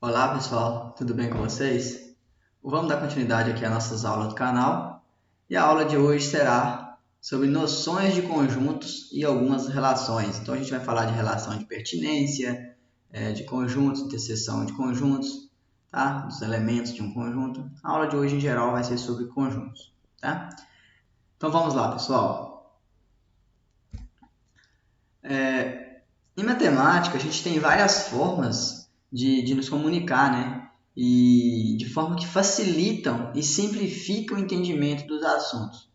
Olá pessoal, tudo bem com vocês? Vamos dar continuidade aqui às nossas aulas do canal e a aula de hoje será sobre noções de conjuntos e algumas relações. Então a gente vai falar de relação de pertinência, de conjuntos, interseção de conjuntos, tá? Dos elementos de um conjunto. A aula de hoje em geral vai ser sobre conjuntos, tá? Então vamos lá pessoal. Em matemática a gente tem várias formas de nos comunicar, né? E de forma que facilitam e simplificam o entendimento dos assuntos.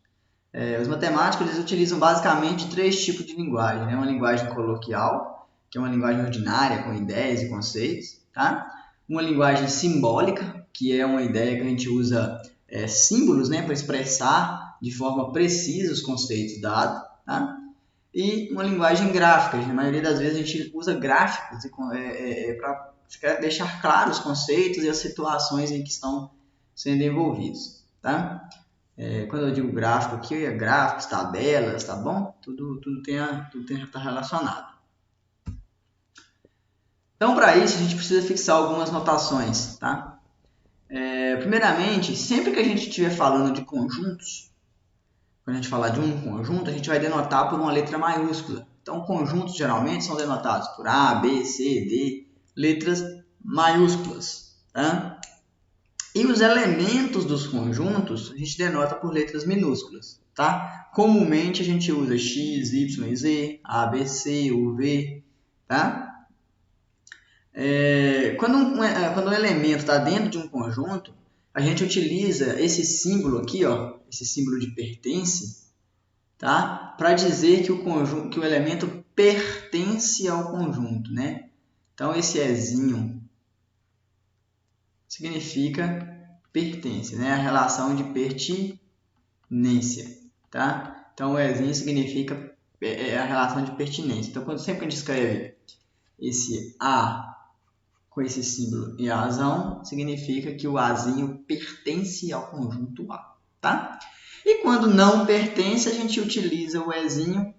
Os matemáticos eles utilizam basicamente três tipos de linguagem, né? Uma linguagem coloquial, que é uma linguagem ordinária com ideias e conceitos, tá? Uma linguagem simbólica, que é uma ideia que a gente usa símbolos, né, para expressar de forma precisa os conceitos dados, tá? E uma linguagem gráfica. Na maioria das vezes a gente usa gráficos para deixar claros os conceitos e as situações em que estão sendo envolvidos, tá? Quando eu digo gráfico aqui, é gráficos, tabelas, tá bom? Tudo está relacionado. Então, para isso, a gente precisa fixar algumas notações, tá? Primeiramente, sempre que a gente estiver falando de conjuntos, quando a gente falar de um conjunto, a gente vai denotar por uma letra maiúscula. Então, conjuntos geralmente são denotados por A, B, C, D, letras maiúsculas, tá? E os elementos dos conjuntos a gente denota por letras minúsculas, tá? Comumente a gente usa X, Y e Z, A, B, C, U, V, tá? Quando um elemento está dentro de um conjunto, a gente utiliza esse símbolo aqui, ó, esse símbolo de pertence, tá? Para dizer que o elemento pertence ao conjunto, né? Então esse Ezinho significa pertence, né? A relação de pertinência, tá? Então o Ezinho significa a relação de pertinência. Então sempre que a gente escreve esse A com esse símbolo e Azão, significa que o Azinho pertence ao conjunto A, tá? E quando não pertence, a gente utiliza o Ezinho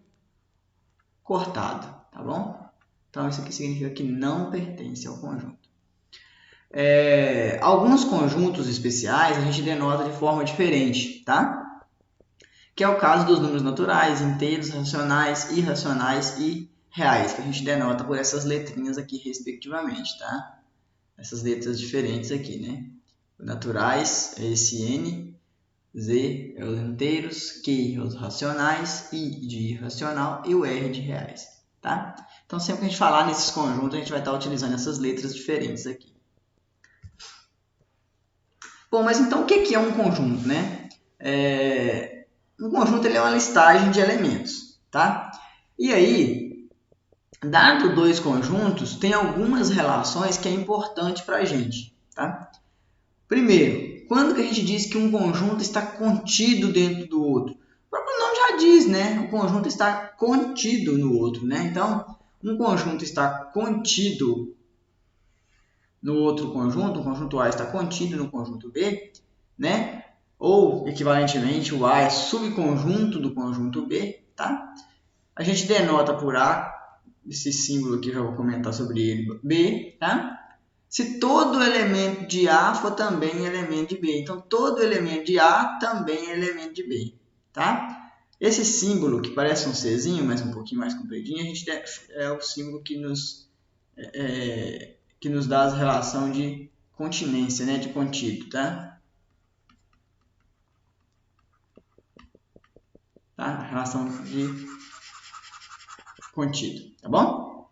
cortado, tá bom? Então isso aqui significa que não pertence ao conjunto. Alguns conjuntos especiais a gente denota de forma diferente, tá? Que é o caso dos números naturais, inteiros, racionais, irracionais e reais, que a gente denota por essas letrinhas aqui respectivamente, tá? Essas letras diferentes aqui, né? Naturais é esse N, Z é os inteiros, Q é os racionais, I de irracional e o R de reais, tá? Então sempre que a gente falar nesses conjuntos, a gente vai estar utilizando essas letras diferentes aqui. Bom, mas então o que é um conjunto, né? Um conjunto ele é uma listagem de elementos, tá? E aí, dado dois conjuntos, tem algumas relações que é importante para a gente, tá? Primeiro, quando que a gente diz que um conjunto está contido dentro do outro? O próprio nome já diz, né? O conjunto está contido no outro, né? Então, um conjunto está contido no outro conjunto, o conjunto A está contido no conjunto B, né? Ou, equivalentemente, o A é subconjunto do conjunto B, tá? A gente denota por A, esse símbolo aqui, já vou comentar sobre ele, B, tá? Se todo elemento de A for também elemento de B. Então, todo elemento de A também é elemento de B, tá? Esse símbolo, que parece um Czinho, mas um pouquinho mais compridinho, é o símbolo que nos dá a relação de continência, né? De contido, tá? A relação de contido, tá bom?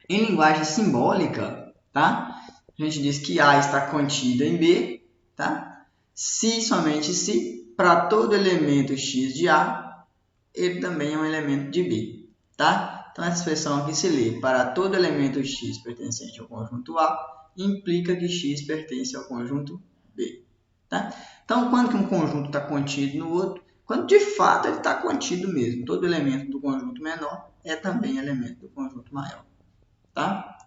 Em linguagem simbólica, tá? A gente diz que A está contido em B, tá? Se, somente se, para todo elemento x de A, ele também é um elemento de B, tá? Então, essa expressão aqui se lê: para todo elemento x pertencente ao conjunto A, implica que x pertence ao conjunto B, tá? Então, quando que um conjunto está contido no outro? Quando, de fato, ele está contido mesmo. Todo elemento do conjunto menor é também elemento do conjunto maior, tá?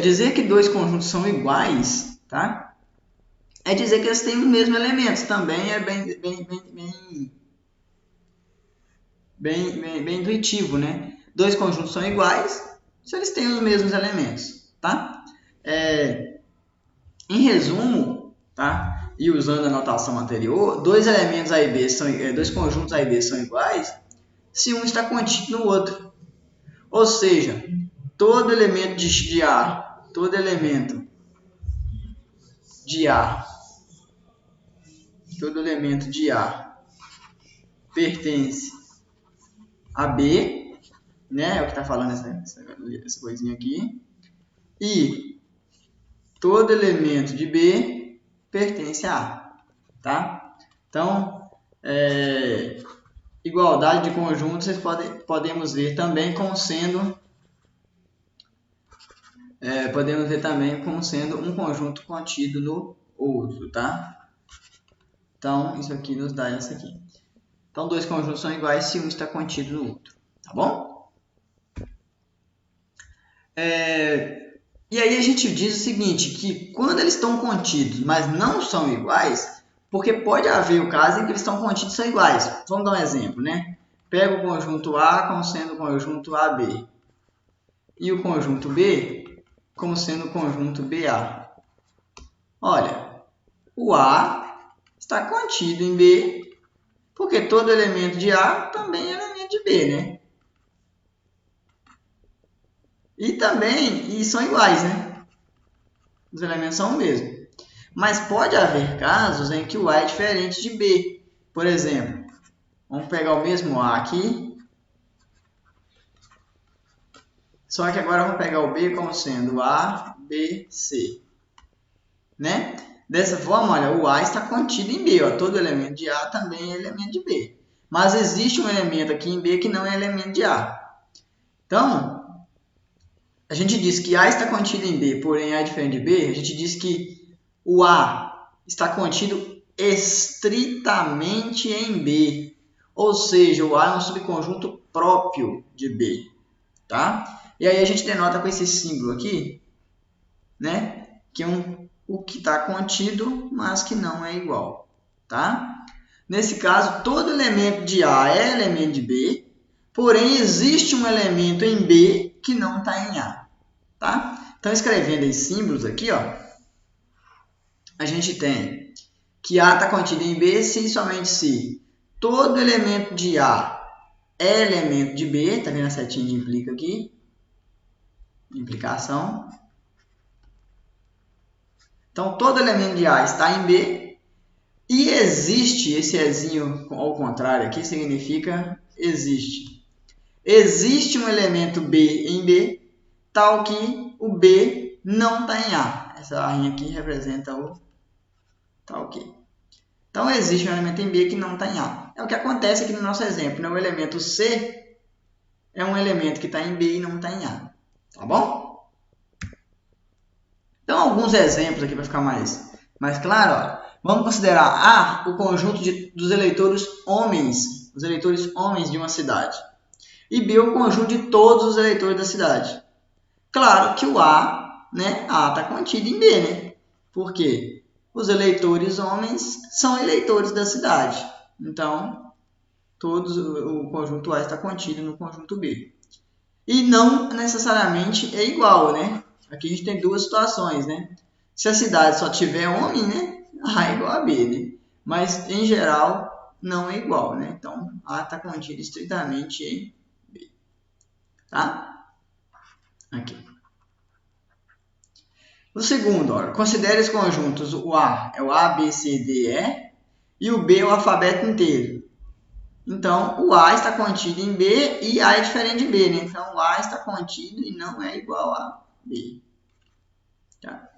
Dizer que dois conjuntos são iguais, tá? É dizer que eles têm os mesmos elementos. Também é bem intuitivo, né? Dois conjuntos são iguais se eles têm os mesmos elementos, tá? Em resumo, tá? E usando a notação anterior, dois elementos A e B dois conjuntos A e B são iguais se um está contido no outro. Ou seja, todo elemento de A pertence a B, né? É o que está falando essa coisinha aqui. E todo elemento de B pertence a A, tá? Então, igualdade de conjuntos vocês podemos ver também como sendo um conjunto contido no outro, tá? Então, isso aqui nos dá essa aqui. Então, dois conjuntos são iguais se um está contido no outro, tá bom? E aí a gente diz o seguinte, que quando eles estão contidos, mas não são iguais, porque pode haver o caso em que eles estão contidos e são iguais. Vamos dar um exemplo, né? Pega o conjunto A como sendo o conjunto AB e o conjunto B como sendo o conjunto BA. Olha, o A está contido em B, porque todo elemento de A também é elemento de B, né? E são iguais, né? Os elementos são o mesmo. Mas pode haver casos em que o A é diferente de B. Por exemplo, vamos pegar o mesmo A aqui. Só que agora vamos pegar o B como sendo A, B, C. Né? Dessa forma, olha, o A está contido em B. Ó. Todo elemento de A também é elemento de B. Mas existe um elemento aqui em B que não é elemento de A. Então, a gente diz que A está contido em B, porém A é diferente de B. A gente diz que o A está contido estritamente em B. Ou seja, o A é um subconjunto próprio de B. Tá? E aí a gente denota com esse símbolo aqui, né? Que o que está contido, mas que não é igual. Tá? Nesse caso, todo elemento de A é elemento de B, porém existe um elemento em B que não está em A. Tá? Então, escrevendo em símbolos aqui, ó, a gente tem que A está contido em B se e somente se todo elemento de A é elemento de B. Tá vendo a setinha de implica aqui? Implicação. Então, todo elemento de A está em B e existe, esse Ezinho ao contrário aqui significa existe. Existe um elemento B em B, tal que o B não está em A. Essa barrinha aqui representa o tal que. Então, existe um elemento em B que não está em A. É o que acontece aqui no nosso exemplo, né? O elemento C é um elemento que está em B e não está em A. Tá bom? Então, alguns exemplos aqui para ficar mais claro. Ó. Vamos considerar A o conjunto dos eleitores homens, os eleitores homens de uma cidade. E B o conjunto de todos os eleitores da cidade. Claro que o A, né? A está contido em B, né? Por quê? Os eleitores homens são eleitores da cidade. Então, o conjunto A está contido no conjunto B. E não necessariamente é igual, né? Aqui a gente tem duas situações, né? Se a cidade só tiver homem, né? A é igual a B, né? Mas, em geral, não é igual, né? Então, A está contido estritamente em B. Tá? Aqui. O segundo, olha, considere os conjuntos. O A é o A, B, C, D, E. E o B é o alfabeto inteiro. Então, o A está contido em B e A é diferente de B, né? Então, o A está contido e não é igual a B. Tá?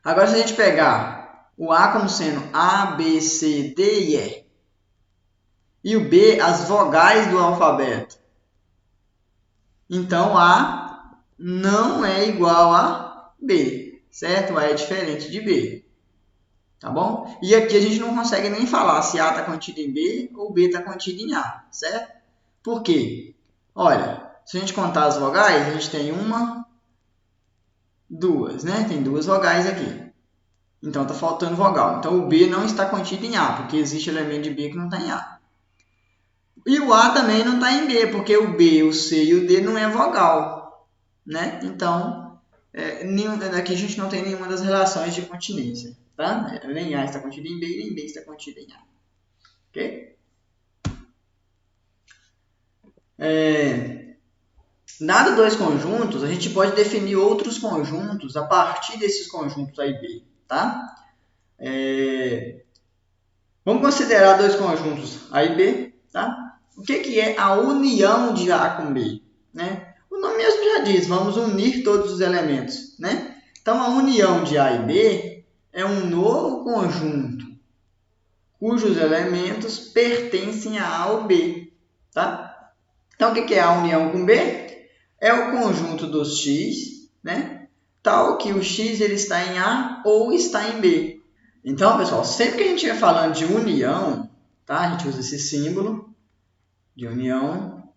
Agora, se a gente pegar o A como sendo A, B, C, D e E, e o B, as vogais do alfabeto, então, A não é igual a B, certo? A é diferente de B. Tá bom? E aqui a gente não consegue nem falar se A está contido em B ou B está contido em A, certo? Por quê? Olha, se a gente contar as vogais, a gente tem uma, duas, né? Tem duas vogais aqui. Então, está faltando vogal. Então, o B não está contido em A, porque existe elemento de B que não está em A. E o A também não está em B, porque o B, o C e o D não é vogal, né? Então, aqui a gente não tem nenhuma das relações de continência, tá? Nem A está contido em B, nem B está contido em A. Ok? Dado dois conjuntos, a gente pode definir outros conjuntos a partir desses conjuntos A e B, tá? Vamos considerar dois conjuntos A e B, tá? O que é a união de A com B? Né? O nome mesmo já diz, vamos unir todos os elementos, né? Então, a união de A e B é um novo conjunto cujos elementos pertencem a A ou B, tá? Então, o que é a união com B? É o conjunto dos X, né? Tal que o X ele está em A ou está em B. Então, pessoal, sempre que a gente estiver falando de união, tá? A gente usa esse símbolo de união.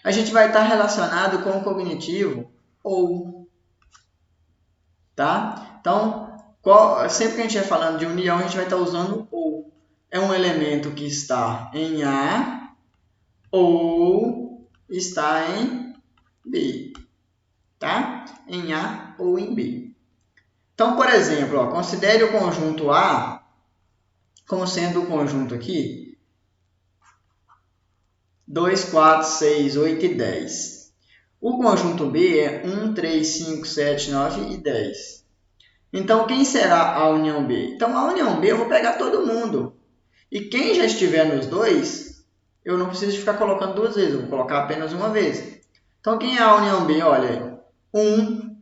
A gente vai estar relacionado com o cognitivo ou, tá? Então, sempre que a gente estiver falando de união, a gente vai estar usando ou. É um elemento que está em A ou está em B, tá? Em A ou em B. Então, por exemplo, ó, considere o conjunto A como sendo o conjunto aqui 2, 4, 6, 8 e 10. O conjunto B é 1, 3, 5, 7, 9 e 10. Então, quem será a união B? Então, a união B eu vou pegar todo mundo. E quem já estiver nos dois, eu não preciso ficar colocando duas vezes, eu vou colocar apenas uma vez. Então, quem é a união B? Olha aí, 1,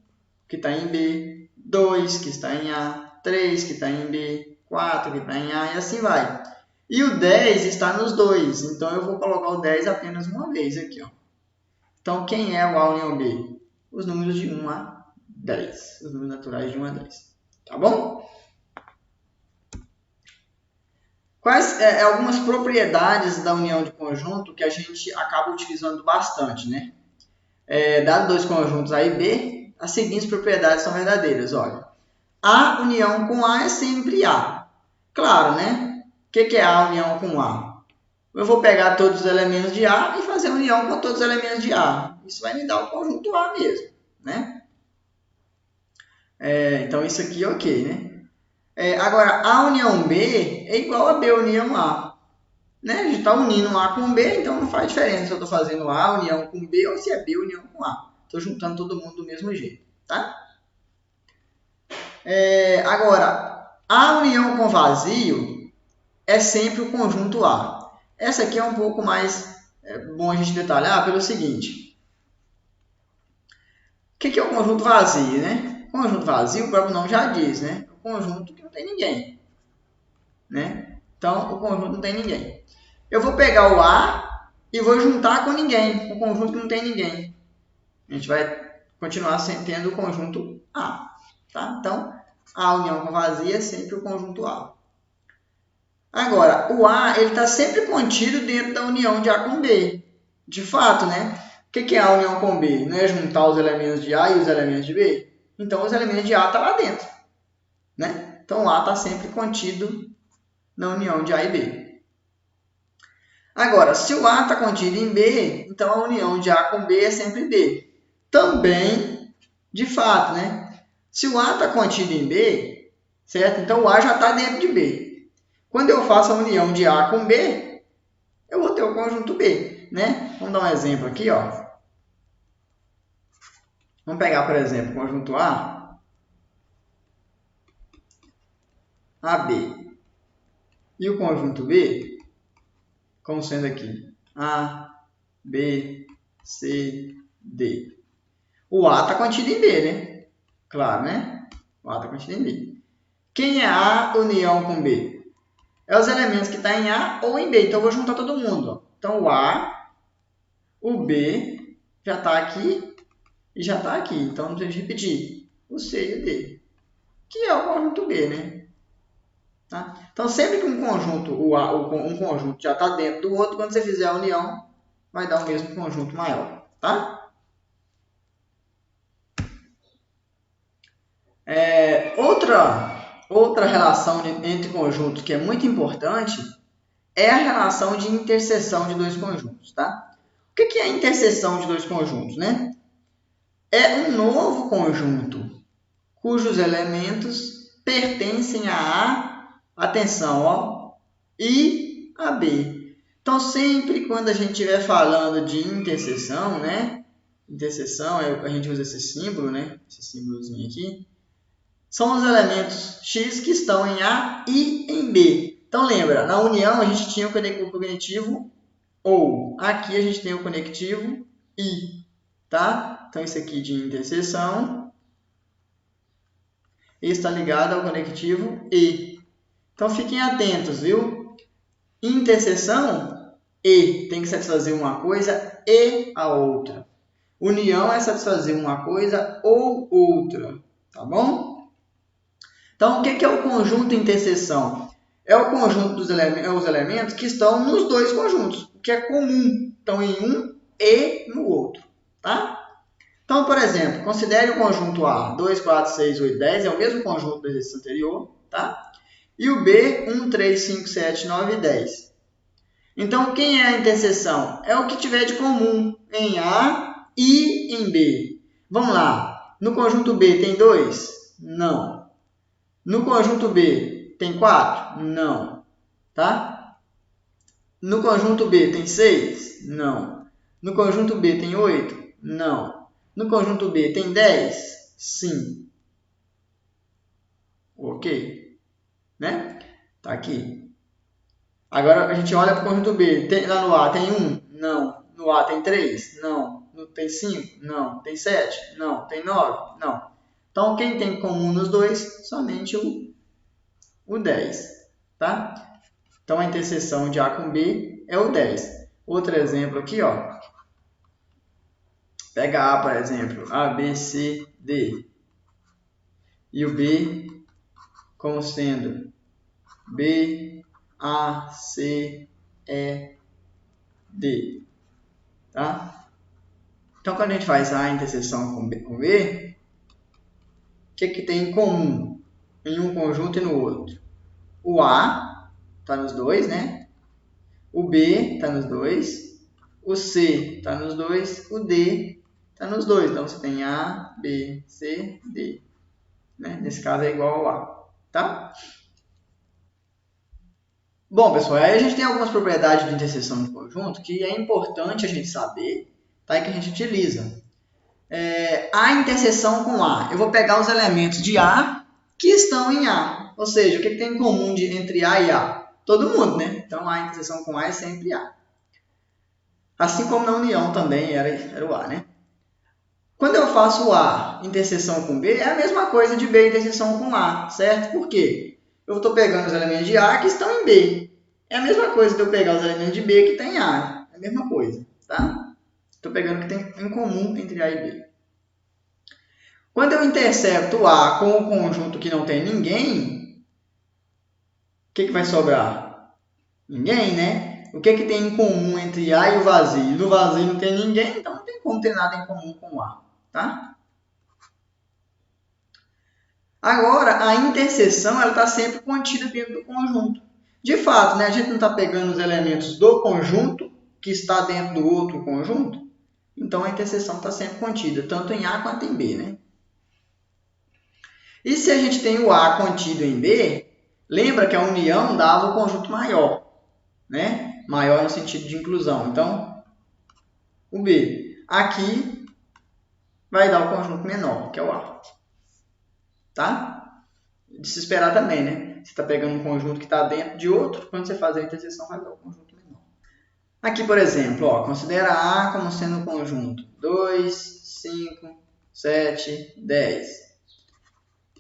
que está em B, 2, que está em A, 3, que está em B, 4, que está em A, e assim vai. E o 10 está nos dois, então eu vou colocar o 10 apenas uma vez aqui. Ó. Então, quem é o A união B? Os números de 1 a 10, os números naturais de 1 a 10. Tá bom? Quais algumas propriedades da união de conjunto que a gente acaba utilizando bastante, né? Dado dois conjuntos A e B, as seguintes propriedades são verdadeiras. Olha, A união com A é sempre A. Claro, né? O que é A união com A? Eu vou pegar todos os elementos de A e fazer união com todos os elementos de A. Isso vai me dar o conjunto A mesmo, né? Então, isso aqui é ok, né? Agora, A união B é igual a B união A. Né? A gente está unindo A com B, então não faz diferença se eu estou fazendo A união com B ou se é B união com A. Estou juntando todo mundo do mesmo jeito, tá? Agora, A união com vazio é sempre o conjunto A. Essa aqui é um pouco mais bom a gente detalhar pelo seguinte. O que é o conjunto vazio, né? O conjunto vazio, o próprio nome já diz, né? O conjunto que não tem ninguém, né? Então, o conjunto não tem ninguém. Eu vou pegar o A e vou juntar com ninguém, o conjunto que não tem ninguém. A gente vai continuar tendo o conjunto A, tá? Então, A união com vazio é sempre o conjunto A. Agora, o A está sempre contido dentro da união de A com B. De fato, né? O que é A união com B? Não é juntar os elementos de A e os elementos de B? Então, os elementos de A estão lá dentro, né? Então, o A está sempre contido na união de A e B. Agora, se o A está contido em B, então a união de A com B é sempre B. Também, de fato, né? Se o A está contido em B, certo? Então o A já está dentro de B. Quando eu faço a união de A com B, eu vou ter o conjunto B, né? Vamos dar um exemplo aqui, ó. Vamos pegar, por exemplo, o conjunto A, AB. E o conjunto B, como sendo aqui, A, B, C, D. O A está contido em B, né? Claro, né? O A está contido em B. Quem é A união com B? É os elementos que estão em A ou em B. Então, eu vou juntar todo mundo. Ó. Então, o A, o B já está aqui e já está aqui. Então, não precisa repetir. O C e o D. Que é o conjunto B, né? Tá? Então, sempre que um conjunto, um conjunto já está dentro do outro, quando você fizer a união, vai dar o mesmo conjunto maior. Tá? Outra relação entre conjuntos que é muito importante é a relação de interseção de dois conjuntos, tá? O que é a interseção de dois conjuntos, né? É um novo conjunto cujos elementos pertencem a, atenção, ó, I a B. Então, sempre quando a gente estiver falando de interseção, né? Interseção, a gente usa esse símbolo, né? Esse símbolozinho aqui. São os elementos X que estão em A e em B. Então, lembra, na união a gente tinha o conectivo OU. Aqui a gente tem o conectivo I, tá? Então, isso aqui de interseção está ligado ao conectivo E. Então, fiquem atentos, viu? Interseção, E tem que satisfazer uma coisa e a outra. União é satisfazer uma coisa ou outra, tá bom? Então, o que é o conjunto interseção? É o conjunto dos elementos que estão nos dois conjuntos, o que é comum. Estão em um e no outro, tá? Então, por exemplo, considere o conjunto A, 2, 4, 6, 8, 10, é o mesmo conjunto do exercício anterior, tá? E o B, 1, 3, 5, 7, 9 e 10. Então, quem é a interseção? É o que tiver de comum em A e em B. Vamos lá. No conjunto B tem 2? Não. No conjunto B tem 4? Não. Tá? No conjunto B tem 6? Não. No conjunto B tem 8? Não. No conjunto B tem 10? Sim. Ok. Né? Tá aqui. Agora a gente olha para o conjunto B. Lá no A tem 1? Não. No A tem 3? Não. Tem 5? Não. Tem 7? Não. Tem 9? Não. Então, quem tem em comum nos dois? Somente o 10. Tá? Então, a interseção de A com B é o 10. Outro exemplo aqui, ó. Pega A, por exemplo. A, B, C, D. E o B como sendo B, A, C, E, D. Tá? Então, quando a gente faz A interseção com B, o que tem em comum em um conjunto e no outro? O A está nos dois, né? O B está nos dois. O C está nos dois. O D está nos dois. Então, você tem A, B, C, D. Né? Nesse caso é igual ao A. Tá? Bom, pessoal, aí a gente tem algumas propriedades de interseção de conjunto que é importante a gente saber, tá? E que a gente utiliza. A interseção com A. Eu vou pegar os elementos de A que estão em A. Ou seja, o que tem em comum entre A e A? Todo mundo, né? Então, A interseção com A é sempre A. Assim como na união também era o A, né? Quando eu faço A interseção com B, é a mesma coisa de B interseção com A, certo? Por quê? Eu estou pegando os elementos de A que estão em B. É a mesma coisa de eu pegar os elementos de B que estão em A. É a mesma coisa, tá? Estou pegando o que tem em comum entre A e B. Quando eu intercepto A com o conjunto que não tem ninguém, o que vai sobrar? Ninguém, né? O que tem em comum entre A e o vazio? No vazio não tem ninguém, então não tem como ter nada em comum com A. Tá? Agora, a interseção está sempre contida dentro do conjunto. De fato, né, a gente não está pegando os elementos do conjunto que está dentro do outro conjunto. Então, a interseção está sempre contida, tanto em A quanto em B. Né? E se a gente tem o A contido em B, lembra que a união dava o conjunto maior. Né? Maior no sentido de inclusão. Então, o B. Aqui vai dar o conjunto menor, que é o A. Tá? De se esperar também, né? Você está pegando um conjunto que está dentro de outro, quando você faz a interseção, vai dar o conjunto menor. Aqui, por exemplo, ó, considera A como sendo o conjunto 2, 5, 7, 10.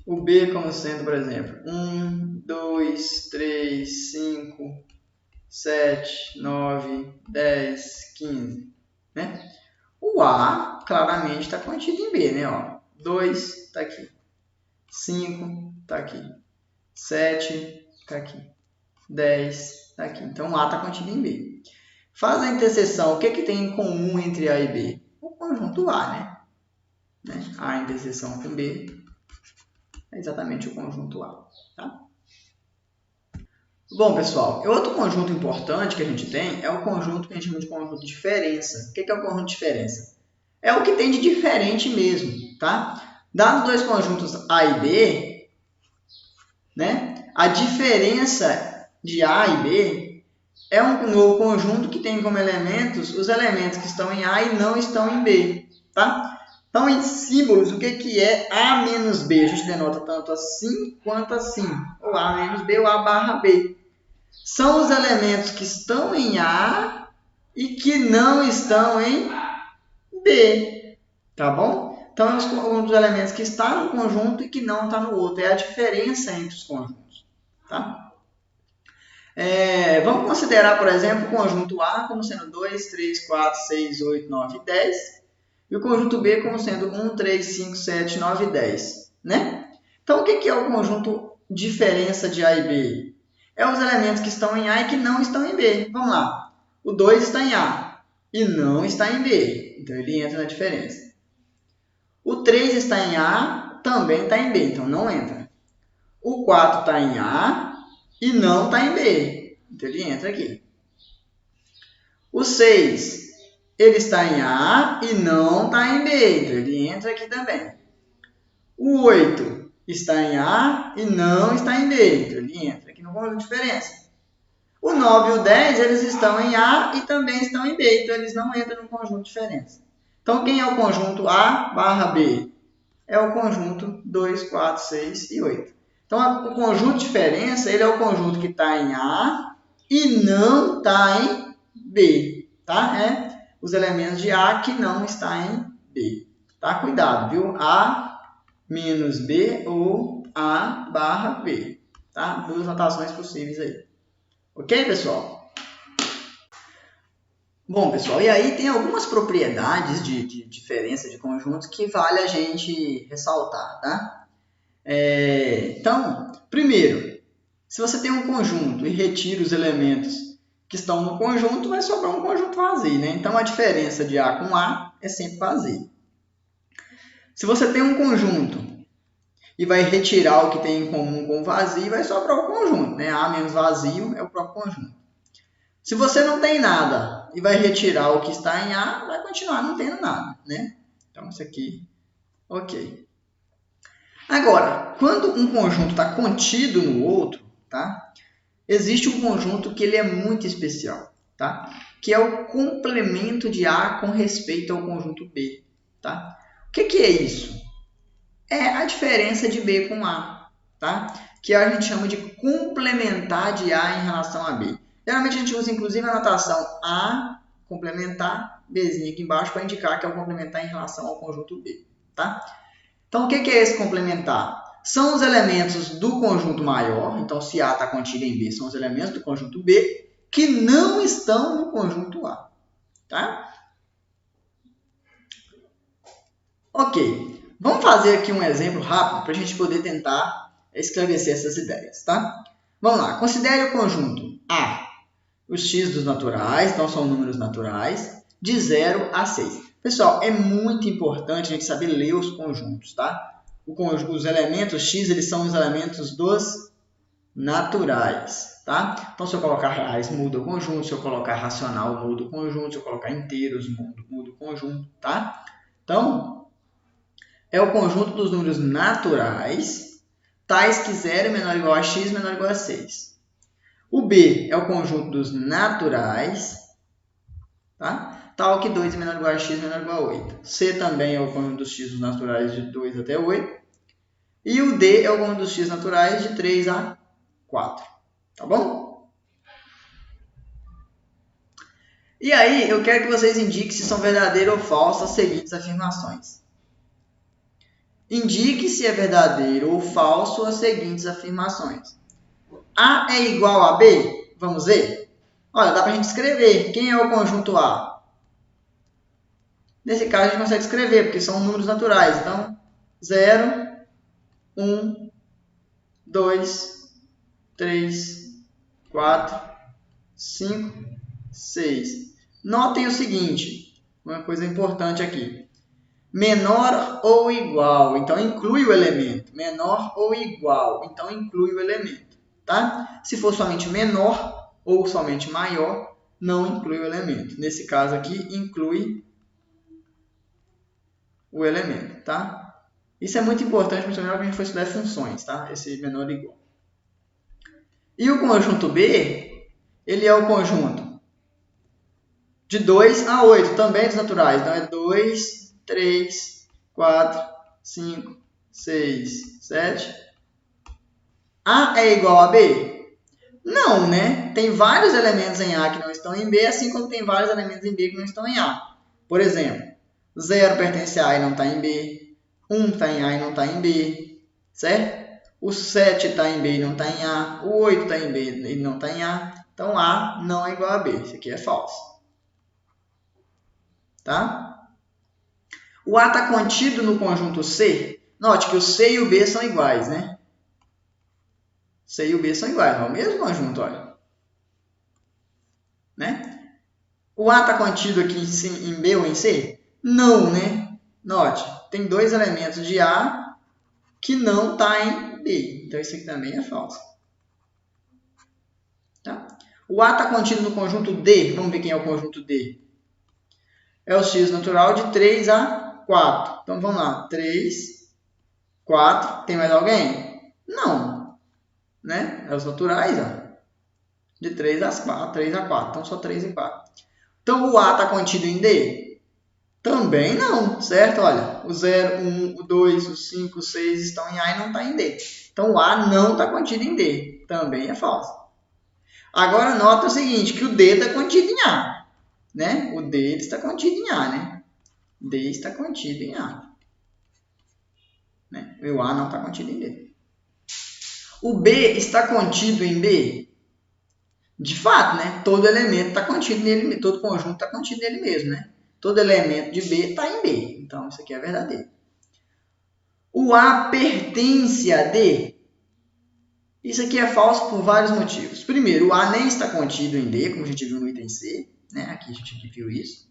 O B como sendo, por exemplo, 1, 2, 3, 5, 7, 9, 10, 15. Né? O A claramente está contido em B, né? Ó, 2 está aqui. 5 está aqui. 7 está aqui. 10 está aqui. Então, A está contido em B. Faz a interseção. O que tem em comum entre A e B? O conjunto A, né? A interseção com B é exatamente o conjunto A. Tá? Bom, pessoal, outro conjunto importante que a gente tem é o conjunto que a gente chama de conjunto de diferença. O que é o conjunto de diferença? É o que tem de diferente mesmo, tá? Dados dois conjuntos A e B, né? A diferença de A e B é um novo conjunto que tem como elementos os elementos que estão em A e não estão em B, tá? Então, em símbolos, o que é A menos B? A gente denota tanto assim quanto assim, ou A menos B ou A barra B. São os elementos que estão em A e que não estão em B, tá bom? Então, é um dos elementos que está no conjunto e que não está no outro. É a diferença entre os conjuntos, tá? Vamos considerar, por exemplo, o conjunto A como sendo 2, 3, 4, 6, 8, 9 e 10. E o conjunto B como sendo 1, 3, 5, 7, 9 e 10. Né? Então, o que é o conjunto diferença de A e B? É os elementos que estão em A e que não estão em B. Vamos lá. O 2 está em A e não está em B. Então, ele entra na diferença. O 3 está em A, também está em B. Então, não entra. O 4 está em A e não está em B. Então, ele entra aqui. O 6, ele está em A e não está em B. Então, ele entra aqui também. O 8 está em A e não está em B. Então, ele entra aqui no conjunto de diferença. O 9 e o 10, eles estão em A e também estão em B. Então, eles não entram no conjunto de diferença. Então, quem é o conjunto A barra B? É o conjunto 2, 4, 6 e 8. Então, o conjunto de diferença, ele é o conjunto que está em A e não está em B. Tá? É os elementos de A que não está em B. Tá? Cuidado, viu? A menos B ou A barra B. Tá? Duas notações possíveis aí. Ok, pessoal? Bom, pessoal, e aí tem algumas propriedades de diferença de conjuntos que vale a gente ressaltar, tá? Então, primeiro, se você tem um conjunto e retira os elementos que estão no conjunto, vai sobrar um conjunto vazio, né? Então, a diferença de A com A é sempre vazio. Se você tem um conjunto e vai retirar o que tem em comum com o vazio, vai sobrar o conjunto, né? A menos vazio é o próprio conjunto. Se você não tem nada e vai retirar o que está em A, vai continuar não tendo nada, né? Então, isso aqui, ok. Agora, quando um conjunto está contido no outro, tá? Existe um conjunto que ele é muito especial, tá? Que é o complemento de A com respeito ao conjunto B, tá? O que é isso? É a diferença de B com A, tá? Que a gente chama de complementar de A em relação a B. Geralmente a gente usa inclusive a notação A complementar, Bzinho aqui embaixo, para indicar que é o complementar em relação ao conjunto B, tá? Então, o que é esse complementar? São os elementos do conjunto maior, então se A está contido em B, são os elementos do conjunto B que não estão no conjunto A, tá? Ok, vamos fazer aqui um exemplo rápido para a gente poder tentar esclarecer essas ideias, tá? Vamos lá, considere o conjunto A, os x dos naturais, então são números naturais, de 0 a 6. Pessoal, é muito importante a gente saber ler os conjuntos, tá? Os elementos x, eles são os elementos dos naturais, tá? Então, se eu colocar reais, muda o conjunto. Se eu colocar racional, muda o conjunto. Se eu colocar inteiros, muda o conjunto, tá? Então, é o conjunto dos números naturais, tais que 0 menor ou igual a x menor ou igual a 6. O B é o conjunto dos naturais, tá? Tal que 2 é menor ou igual a x menor ou igual a 8. C também é o conjunto dos x dos naturais de 2 até 8. E o D é o conjunto dos x naturais de 3 a 4. Tá bom? E aí, eu quero que vocês indiquem se são verdadeiras ou falsas as seguintes afirmações. Indique se é verdadeiro ou falso as seguintes afirmações. A é igual a B? Vamos ver? Olha, dá para a gente escrever. Quem é o conjunto A? Nesse caso, a gente consegue escrever, porque são números naturais. Então, 0, 1, 2, 3, 4, 5, 6. Notem o seguinte, uma coisa importante aqui. Menor ou igual, então inclui o elemento. Menor ou igual, então inclui o elemento. tá? Se for somente menor ou somente maior, não inclui o elemento. Nesse caso aqui, inclui o elemento, tá? Isso é muito importante, principalmente quando a gente for estudar funções, tá? Esse menor ou igual. E o conjunto B, ele é o conjunto de 2 a 8, também dos naturais. Então, é 2, 3, 4, 5, 6, 7. A é igual a B? Não, né? Tem vários elementos em A que não estão em B, assim como tem vários elementos em B que não estão em A. Por exemplo, 0 pertence a A e não está em B. 1 está em A e não está em B. Certo? O 7 está em B e não está em A. O 8 está em B e não está em A. Então, A não é igual a B. Isso aqui é falso. Tá? O A está contido no conjunto C. Note que o C e o B são iguais, né? C e o B são iguais. É o mesmo conjunto, olha. Né? O A está contido aqui em B ou em C? Não, né? Note, tem dois elementos de A que não está em B. Então, isso aqui também é falso. Tá? O A está contido no conjunto D. Vamos ver quem é o conjunto D. É o x natural de 3 a 4. Então, vamos lá. 3, 4. Tem mais alguém? Não. Né? É os naturais, ó. De 3 a 4. Então, só 3 e 4. Então, o A está contido em D? Também não, certo? Olha, o 0, 1, o 2, o 5, o 6 estão em A e não está em D. Então, o A não está contido em D. Também é falso. Agora, nota o seguinte, que o D está contido em A. Né? O D está contido em A, né? D está contido em A. Né? E o A não está contido em D. O B está contido em B? De fato, né? Todo elemento está contido nele, todo conjunto está contido nele mesmo, né? Todo elemento de B está em B. Então, isso aqui é verdadeiro. O A pertence a D? Isso aqui é falso por vários motivos. Primeiro, o A nem está contido em D, como a gente viu no item C. Né? Aqui a gente viu isso.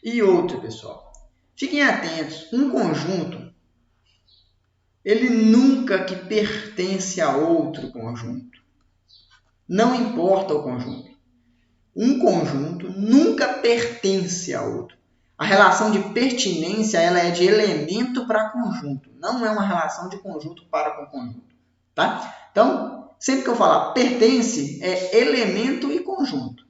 E outro, pessoal. Fiquem atentos. Um conjunto, ele nunca que pertence a outro conjunto. Não importa o conjunto. Um conjunto nunca pertence a outro. A relação de pertinência ela é de elemento para conjunto. Não é uma relação de conjunto para com conjunto. Tá? Então, sempre que eu falar pertence, é elemento e conjunto.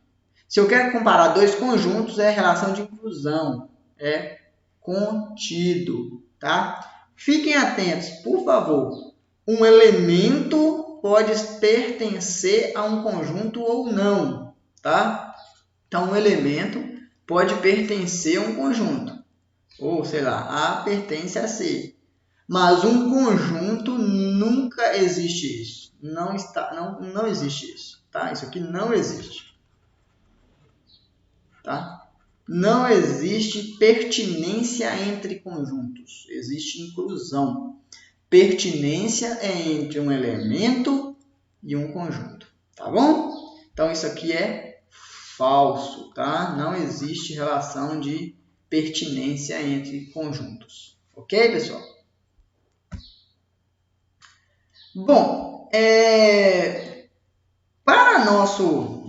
Se eu quero comparar dois conjuntos, é relação de inclusão. É contido. Tá? Fiquem atentos, por favor. Um elemento pode pertencer a um conjunto ou não. Tá? Então, um elemento pode pertencer a um conjunto. Ou, sei lá, A pertence a C. Mas um conjunto nunca existe isso. Não existe isso. Tá? Isso aqui não existe. Tá? Não existe pertinência entre conjuntos. Existe inclusão. Pertinência é entre um elemento e um conjunto. Tá bom? Então, isso aqui é falso. Tá? Não existe relação de pertinência entre conjuntos. Ok, pessoal? Bom, para nosso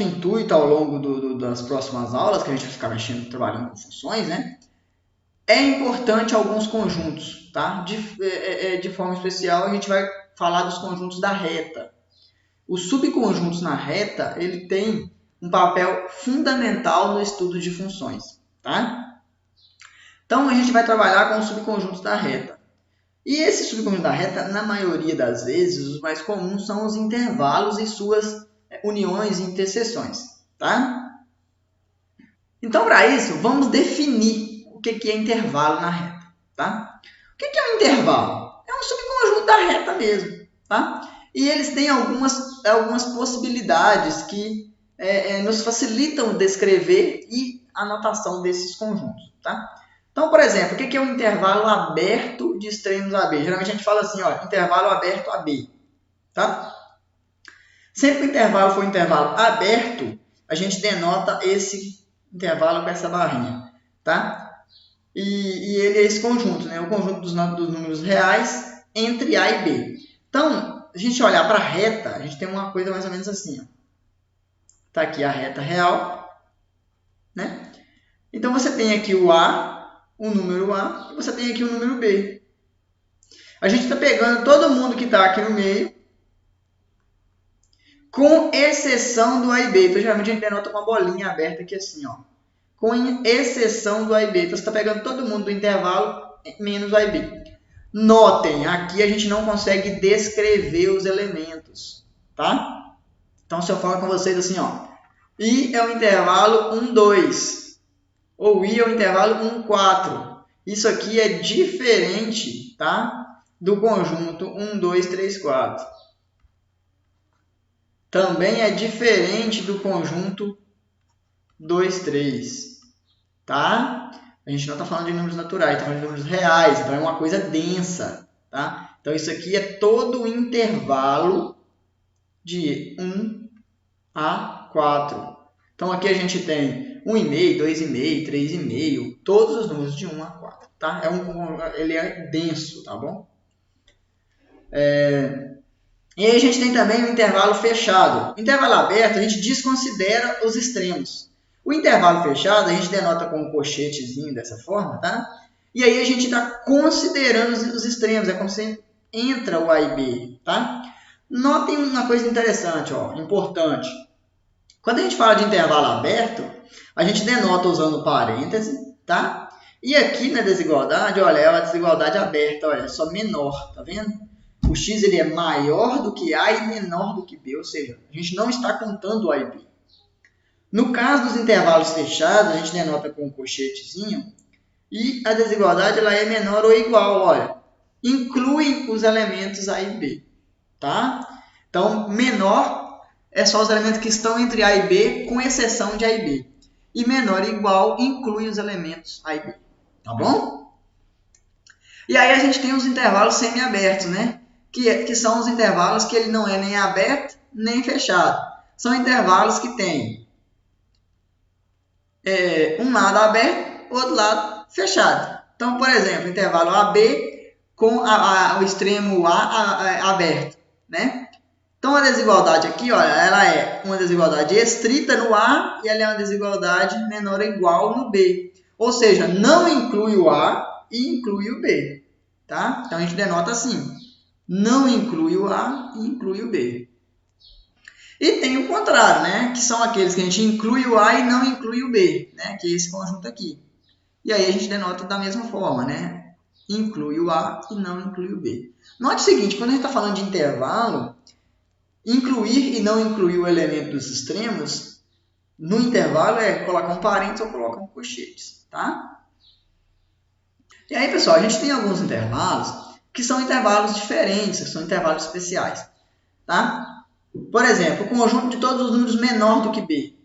intuito ao longo das próximas aulas, que a gente vai ficar trabalhando com funções, né? É importante alguns conjuntos, tá? De forma especial, a gente vai falar dos conjuntos da reta. Os subconjuntos na reta, ele tem um papel fundamental no estudo de funções, tá? Então, a gente vai trabalhar com os subconjuntos da reta. E esse subconjunto da reta, na maioria das vezes, os mais comuns são os intervalos e suas uniões e interseções, tá? Então, para isso, vamos definir o que é intervalo na reta, tá? O que é um intervalo? É um subconjunto da reta mesmo, tá? E eles têm algumas possibilidades que nos facilitam descrever e a notação desses conjuntos, tá? Então, por exemplo, o que é um intervalo aberto de extremos AB? Geralmente a gente fala assim, ó, intervalo aberto AB, tá? Sempre que o intervalo for um intervalo aberto, a gente denota esse intervalo com essa barrinha, tá? E ele é esse conjunto, né? O conjunto dos números reais entre A e B. Então, a gente olhar para a reta, a gente tem uma coisa mais ou menos assim, ó. Tá aqui a reta real, né? Então você tem aqui o A, o número A, e você tem aqui o número B. A gente está pegando todo mundo que está aqui no meio, com exceção do A e B. Então, geralmente, a gente denota com uma bolinha aberta aqui assim, ó. Com exceção do A e B. Então, você está pegando todo mundo do intervalo, menos o A e B. Notem, aqui a gente não consegue descrever os elementos, tá? Então, se eu falo com vocês assim, ó. I é o intervalo 1, 2. Ou I é o intervalo 1, 4. Isso aqui é diferente, tá? Do conjunto 1, 2, 3, 4. Também é diferente do conjunto 2, 3, tá? A gente não está falando de números naturais, está falando de números reais, então é uma coisa densa, tá? Então isso aqui é todo o intervalo de 1 a 4. Então aqui a gente tem 1,5, 2,5, 3,5, todos os números de 1 a 4, tá? Ele é denso, tá bom? E aí a gente tem também o intervalo fechado. O intervalo aberto a gente desconsidera os extremos. O intervalo fechado a gente denota com um colchetezinho dessa forma, tá? E aí a gente está considerando os extremos, é como se entra o A e B, tá? Notem uma coisa interessante, ó, importante. Quando a gente fala de intervalo aberto, a gente denota usando parêntese, tá? E aqui na desigualdade, olha, é uma desigualdade aberta, olha, é só menor, tá vendo? O x ele é maior do que A e menor do que B, ou seja, a gente não está contando A e B. No caso dos intervalos fechados, a gente denota com um colchetezinho e a desigualdade ela é menor ou igual, olha, inclui os elementos A e B, tá? Então, menor é só os elementos que estão entre A e B, com exceção de A e B. E menor e igual inclui os elementos A e B, tá bom? E aí a gente tem os intervalos semi-abertos, né? Que são os intervalos que ele não é nem aberto nem fechado. São intervalos que têm um lado aberto, outro lado fechado. Então, por exemplo, intervalo AB com o extremo A aberto, né? Então, a desigualdade aqui, olha, ela é uma desigualdade estrita no A e ela é uma desigualdade menor ou igual no B. Ou seja, não inclui o A e inclui o B, tá? Então, a gente denota assim. Não inclui o A e inclui o B. E tem o contrário, né? Que são aqueles que a gente inclui o A e não inclui o B, né? Que é esse conjunto aqui. E aí a gente denota da mesma forma, né? Inclui o A e não inclui o B. Note o seguinte, quando a gente está falando de intervalo, incluir e não incluir o elemento dos extremos, no intervalo é colocar um parênteses ou colocar um colchetes, tá? E aí, pessoal, a gente tem alguns intervalos que são intervalos diferentes, que são intervalos especiais, tá? Por exemplo, o conjunto de todos os números menor do que B,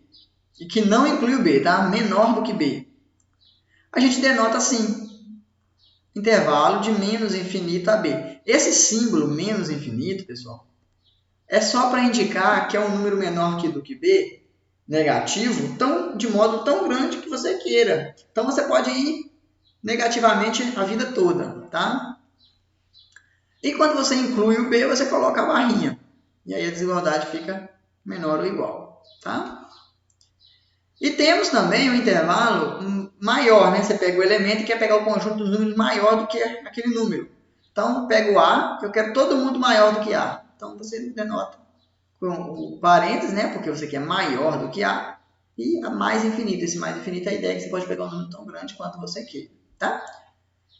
e que não inclui o B, tá? Menor do que B. A gente denota assim, intervalo de menos infinito a B. Esse símbolo menos infinito, pessoal, é só para indicar que é um número menor do que B, negativo, de modo tão grande que você queira. Então, você pode ir negativamente a vida toda, tá? E quando você inclui o B, você coloca a barrinha. E aí a desigualdade fica menor ou igual, tá? E temos também o intervalo maior, né? Você pega o elemento e quer pegar o conjunto dos números maior do que aquele número. Então, pego o A, eu quero todo mundo maior do que A. Então, você denota com o parênteses, né? Porque você quer maior do que A. E a mais infinito. Esse mais infinito é a ideia que você pode pegar um número tão grande quanto você quer, tá?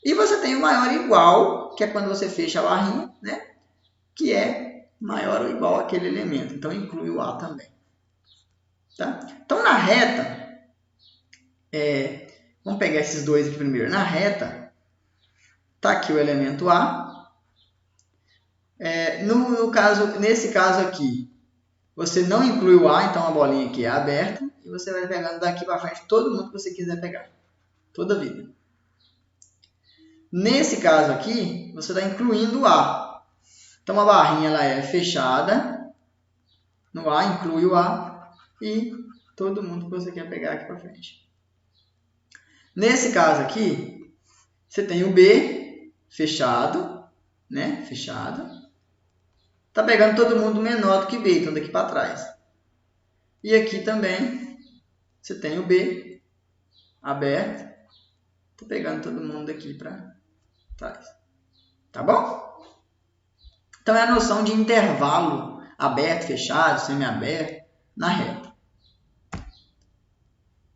E você tem o maior igual, que é quando você fecha a barrinha, né? Que é maior ou igual àquele elemento. Então, inclui o A também. Tá? Então, na reta, vamos pegar esses dois aqui primeiro. Na reta, está aqui o elemento A. Nesse caso aqui, você não inclui o A, então a bolinha aqui é aberta. E você vai pegando daqui para frente todo mundo que você quiser pegar. Toda a vida. Nesse caso aqui, você está incluindo o A. Então, a barrinha ela é fechada. No A, inclui o A. E todo mundo que você quer pegar aqui para frente. Nesse caso aqui, você tem o B fechado, né? Fechado. está pegando todo mundo menor do que B, então daqui para trás. E aqui também você tem o B aberto, está pegando todo mundo daqui para trás. Tá bom? Então é a noção de intervalo aberto, fechado, semiaberto na reta.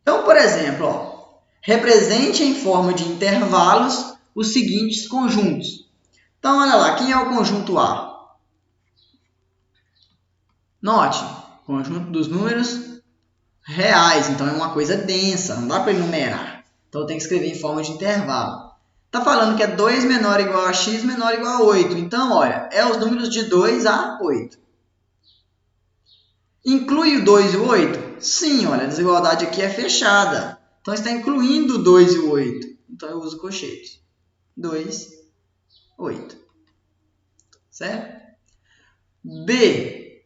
Então, por exemplo, ó, represente em forma de intervalos os seguintes conjuntos. Então, olha lá, quem é o conjunto A? Note, conjunto dos números reais, então é uma coisa densa, não dá para enumerar. Então, eu tenho que escrever em forma de intervalo. Está falando que é 2 menor ou igual a x menor ou igual a 8. Então, olha, é os números de 2 a 8. Inclui o 2 e o 8? Sim, olha, a desigualdade aqui é fechada. Então, está incluindo o 2 e o 8. Então, eu uso colchetes. 2, 8. Certo? B.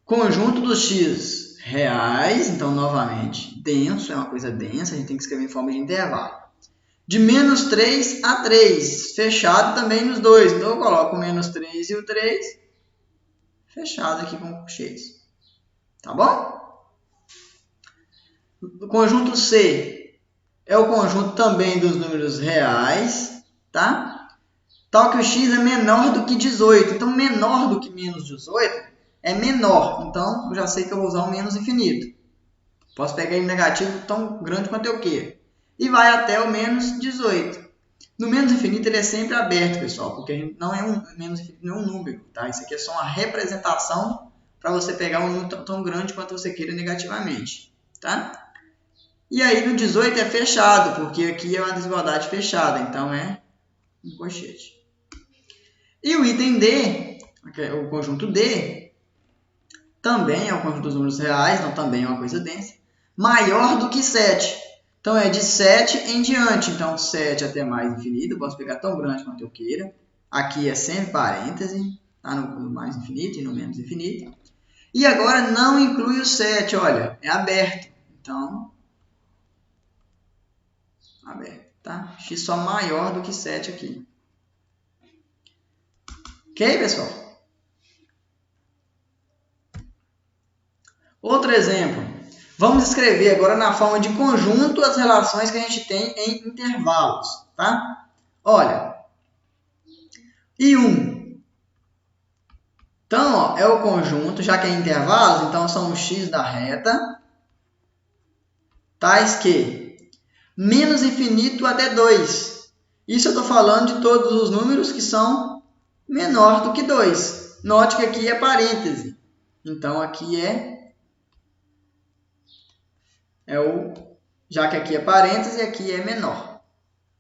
Conjunto dos x reais. Então, novamente, denso, é uma coisa densa. A gente tem que escrever em forma de intervalo. De menos 3 a 3. Fechado também nos dois. Então, eu coloco o menos 3 e o 3. Fechado aqui com colchetes. Tá bom? O conjunto C é o conjunto também dos números reais, tá? Tal que o x é menor do que 18. Então, menor do que menos 18 é menor. Então, eu já sei que eu vou usar o menos infinito. Posso pegar em negativo tão grande quanto eu queira. E vai até o menos 18. No menos infinito ele é sempre aberto, pessoal, porque não é menos infinito, não é um número, tá? Isso aqui é só uma representação para você pegar um número tão grande quanto você queira negativamente, tá? E aí no 18 é fechado, porque aqui é uma desigualdade fechada, então é um colchete. E o item D, o conjunto D, também é o conjunto dos números reais, então também é uma coisa densa, maior do que 7. Então, é de 7 em diante. Então, 7 até mais infinito. Eu posso pegar tão grande quanto eu queira. Aqui é sempre parêntese. Tá? No mais infinito e no menos infinito. E agora, não inclui o 7. Olha, é aberto. Então, aberto. Tá? X só maior do que 7 aqui. Ok, pessoal? Outro exemplo. Vamos escrever agora na forma de conjunto as relações que a gente tem em intervalos, tá? Olha, I1. Então, ó, é o conjunto, já que é intervalos, então são os x da reta, tais que menos infinito até 2. Isso eu estou falando de todos os números que são menor do que 2. Note que aqui é parêntese. Então, aqui já que aqui é parêntese, aqui é menor.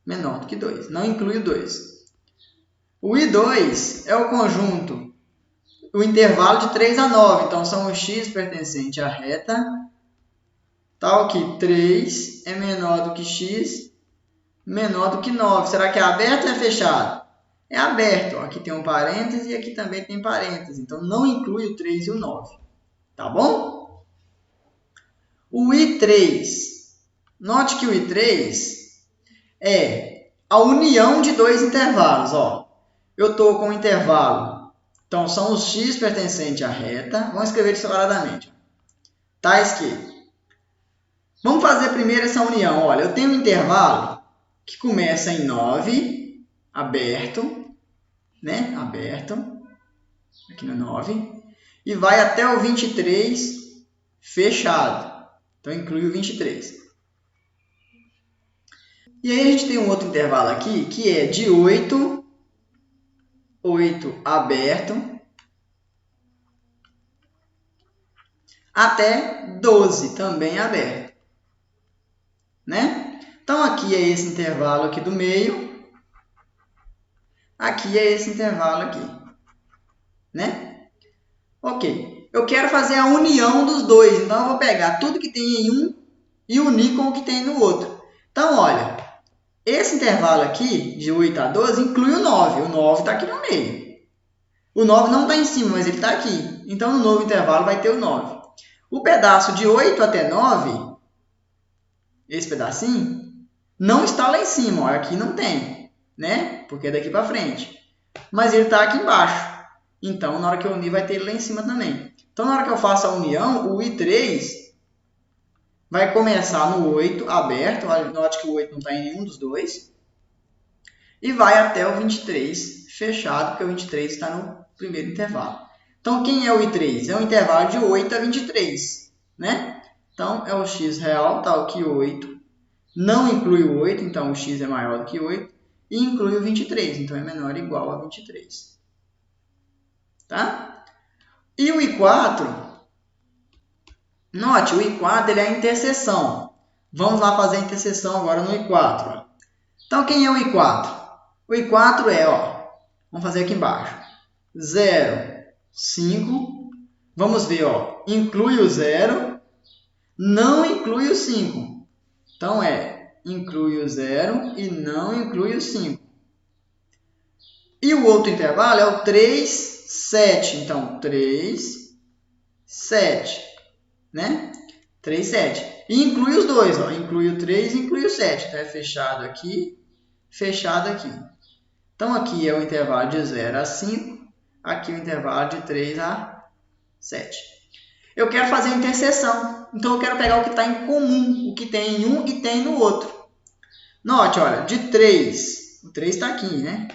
Menor do que 2. Não inclui o 2. O I2 é o conjunto, o intervalo de 3 a 9. Então, são os x pertencente à reta, tal que 3 é menor do que x, menor do que 9. Será que é aberto ou é fechado? É aberto. Aqui tem um parêntese e aqui também tem parêntese. Então, não inclui o 3 e o 9. Tá bom? O I3. Note que o I3 é a união de dois intervalos. Ó, eu estou com um intervalo. Então, são os x pertencentes à reta. Vamos escrever separadamente. Tais que... Vamos fazer primeiro essa união. Olha, eu tenho um intervalo que começa em 9, aberto, né? Aberto, aqui no 9, e vai até o 23, fechado. Então, inclui o 23. E aí, a gente tem um outro intervalo aqui, que é de 8 aberto, até 12, também aberto. Né? Então, aqui é esse intervalo aqui do meio. Aqui é esse intervalo aqui. Né? Ok. Eu quero fazer a união dos dois. Então, eu vou pegar tudo que tem em um e unir com o que tem no outro. Então, olha. Esse intervalo aqui, de 8 a 12, inclui o 9. O 9 está aqui no meio. O 9 não está em cima, mas ele está aqui. Então, no novo intervalo vai ter o 9. O pedaço de 8 até 9, esse pedacinho, não está lá em cima. Ó, aqui não tem, né? Porque é daqui para frente. mas ele está aqui embaixo. Então, na hora que eu unir, vai ter ele lá em cima também. Então, na hora que eu faço a união, o I3 vai começar no 8, aberto. Note que o 8 não está em nenhum dos dois. E vai até o 23, fechado, porque o 23 está no primeiro intervalo. Então, quem é o I3? É um intervalo de 8 a 23, né? Então, é o x real, está aqui 8. Não inclui o 8, então o x é maior do que 8. E inclui o 23, então é menor ou igual a 23. Tá? E o I4, note, o I4 ele é a interseção. Vamos lá fazer a interseção agora no I4. Então, quem é o I4? O I4 é, vamos fazer aqui embaixo, 0, 5. Vamos ver, inclui o 0, não inclui o 5. Então, inclui o 0 e não inclui o 5. E o outro intervalo é o 3, 7. Então, 3, 7. Né? 3, 7. E inclui os dois. Inclui o 3 e inclui o 7. Então, é fechado aqui, fechado aqui. Então, aqui é o intervalo de 0 a 5. Aqui é o intervalo de 3 a 7. Eu quero fazer a interseção. Então, eu quero pegar o que está em comum. O que tem em um e tem no outro. Note, olha, de 3. O 3 está aqui, né?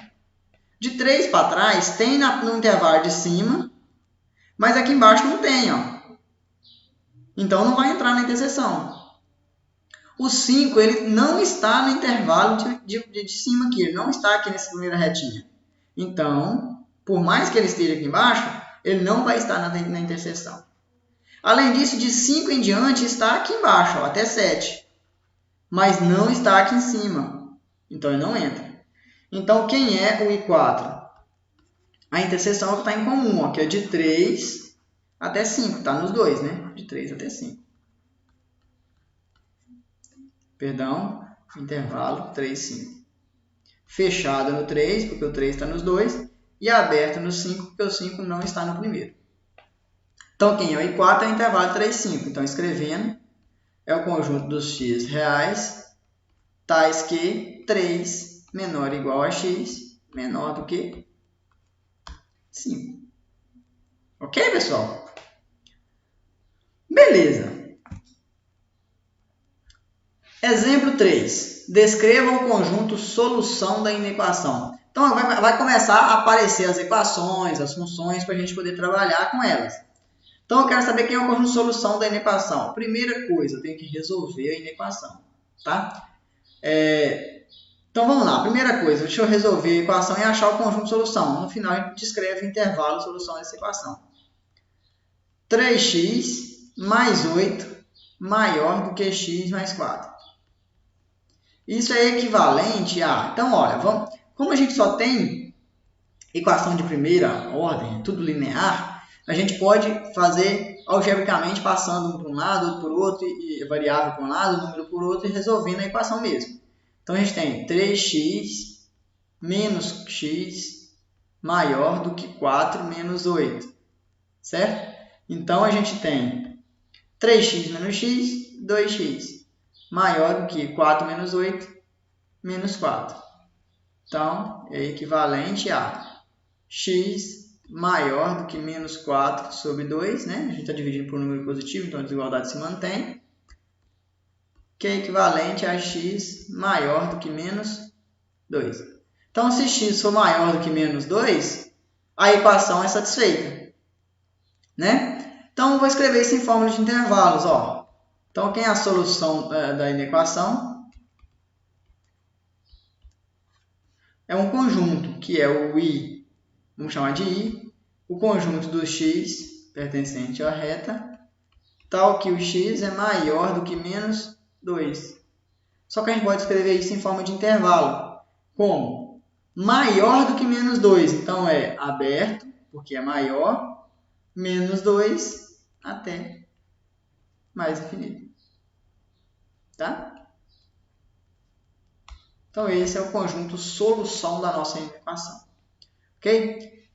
De 3 para trás, tem no intervalo de cima, mas aqui embaixo não tem, Então, não vai entrar na interseção. O 5, ele não está no intervalo de cima aqui, ele não está aqui nessa primeira retinha. Então, por mais que ele esteja aqui embaixo, ele não vai estar na interseção. Além disso, de 5 em diante, está aqui embaixo, até 7. Mas não está aqui em cima. Então, ele não entra. Então, quem é o I4? A interseção é o que está em comum, que é de 3 até 5. Está nos dois, né? De 3 até 5. Perdão, intervalo 3, 5. Fechado no 3, porque o 3 está nos dois. E aberto no 5, porque o 5 não está no primeiro. Então, quem é o I4 é o intervalo 3, 5. Então, escrevendo, é o conjunto dos x reais, tais que 3 menor ou igual a x, menor do que 5. Ok, pessoal? Beleza. Exemplo 3. Descreva o conjunto solução da inequação. Então, vai começar a aparecer as equações, as funções, para a gente poder trabalhar com elas. Então, eu quero saber quem é o conjunto solução da inequação. Primeira coisa, eu tenho que resolver a inequação. Tá? Então, vamos lá. Primeira coisa, deixa eu resolver a equação e achar o conjunto de solução. No final, a gente descreve o intervalo de solução dessa equação. 3x mais 8 maior do que x mais 4. Isso é equivalente a... Então, olha, como a gente só tem equação de primeira ordem, tudo linear, a gente pode fazer algebricamente passando um para um lado, outro por outro, e variável para um lado, número por outro, e resolvendo a equação mesmo. Então, a gente tem 3x menos x maior do que 4 menos 8. Certo? Então, a gente tem 3x menos x, 2x. Maior do que 4 menos 8, menos 4. Então, é equivalente a x maior do que menos 4 sobre 2. Né? A gente está dividindo por um número positivo, então a desigualdade se mantém. Que é equivalente a x maior do que menos 2. Então, se x for maior do que menos 2, a equação é satisfeita. Né? Então, eu vou escrever isso em fórmula de intervalos. Então, quem é a solução da inequação? É um conjunto, que é o I, vamos chamar de I, o conjunto do x pertencente à reta, tal que o x é maior do que menos 2. Só que a gente pode escrever isso em forma de intervalo. Como? Maior do que menos 2. Então, é aberto, porque é maior, menos 2 até mais infinito. Tá? Então, esse é o conjunto solução da nossa equação. Ok?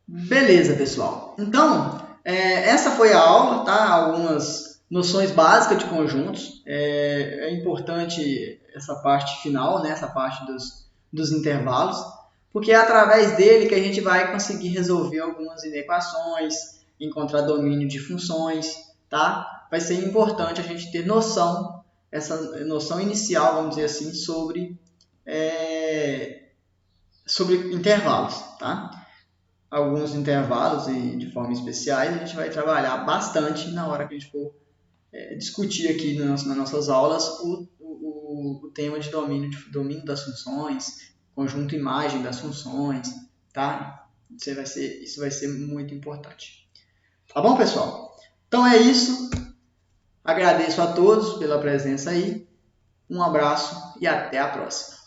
Beleza, pessoal. Então, essa foi a aula, tá? Algumas noções básicas de conjuntos. É importante essa parte final, né? Essa parte dos intervalos. porque é através dele que a gente vai conseguir resolver algumas inequações, encontrar domínio de funções, tá? Vai ser importante a gente ter noção, essa noção inicial, vamos dizer assim, sobre intervalos, tá? Alguns intervalos e de forma especiais a gente vai trabalhar bastante na hora que a gente for discutir aqui nas nossas aulas o tema de domínio das funções, conjunto imagem das funções, tá? Isso vai ser muito importante. Tá bom, pessoal? Então é isso. Agradeço a todos pela presença aí. Um abraço e até a próxima.